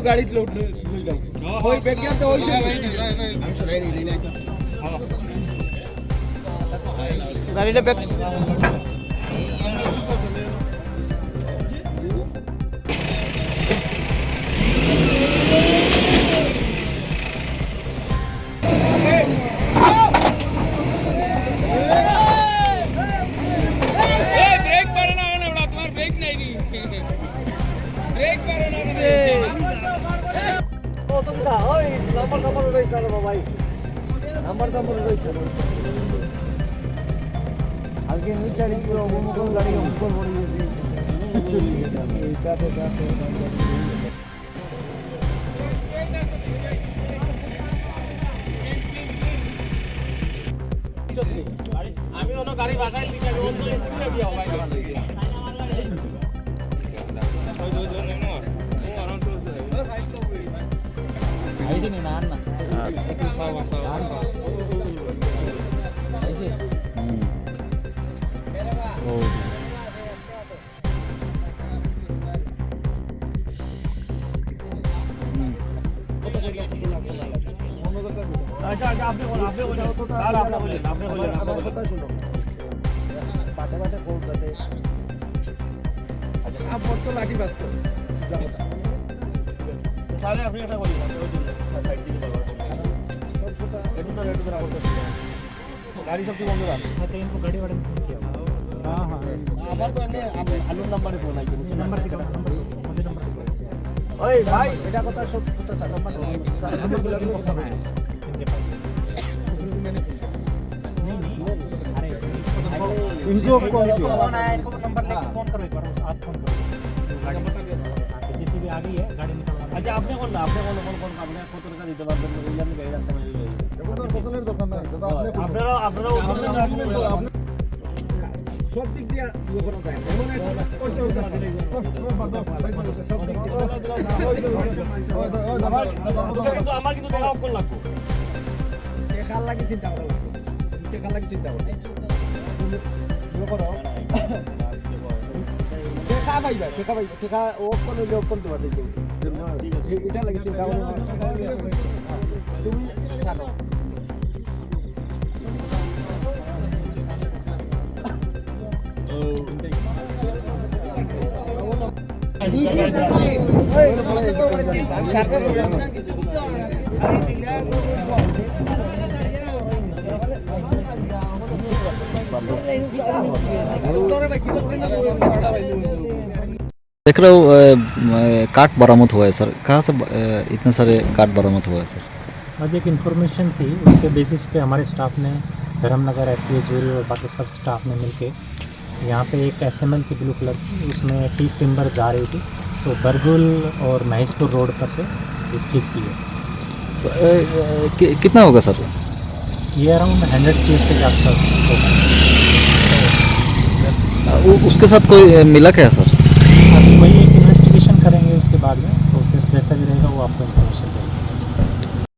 गाड़ी लोड जाओ कोई बैग गया तो वही गाड़ी ले बैग আজকে নিউ চালি পুরো গাড়ি উপর পড়ে আমি অন্য গাড়ি বাসায় দিতে अच्छा आपने बोला आपने बोला सुनो बाटे बाटे खोल देते अच्छा आप बहुत तो लाठी बस करो जाओ सारे अपने ऐसा बोलिए साइड की सब पता रेट बराबर गाड़ी सबकी बंद रहा अच्छा इनको गाड़ी वाले ने फोन किया हां हां आबार तो हमने अननोन नंबर पे फोन आई नंबर दिखा मुझे नंबर ओए भाई बेटा কথা সব কথা স্যার नंबर ब्लॉगिंग करता है इनके पास इनको कौन आया इनको नंबर लेके फोन करो एक बार आप फोन करो जेसीबी आ गई है गाड़ी निकलवा अच्छा आपने कौन आपने आपने কত টাকা দিতে পারবেন ওই জন্য গাড়ি রাখতে পারি দেখুন তো ফসলের দোকান না দাদা আপনারা সব দিক দিয়ে ইয়ে করা যায় এমন একটা কইছে কিন্তু আমার কিন্তু টাকা অকল লাগবে টাকা লাগি চিন্তা করা লাগবে টাকা লাগি চিন্তা করা ইয়ে করো টাকা পাইবা টাকা অকল হইলে অকল দেবা দিতে এটা লাগি চিন্তা করো তুমি জানো देख रहा हूँ काट बरामद हुआ है सर कहाँ से इतने सारे काट बरामद हुआ है सर आज एक इन्फॉर्मेशन थी उसके बेसिस पे हमारे स्टाफ ने धर्मनगर एफपीओ जूरी और बाकी सब स्टाफ ने मिलके यहाँ पे एक एसएमएल की ब्लू कलर उसमें टीक टिम्बर जा रही थी तो बरगुल और महेशपुर रोड पर से इस चीज़ की है कितना होगा सर ये अराउंड 100 CFT के आसपास होगा उसके साथ कोई मिला क्या सर अभी वही एक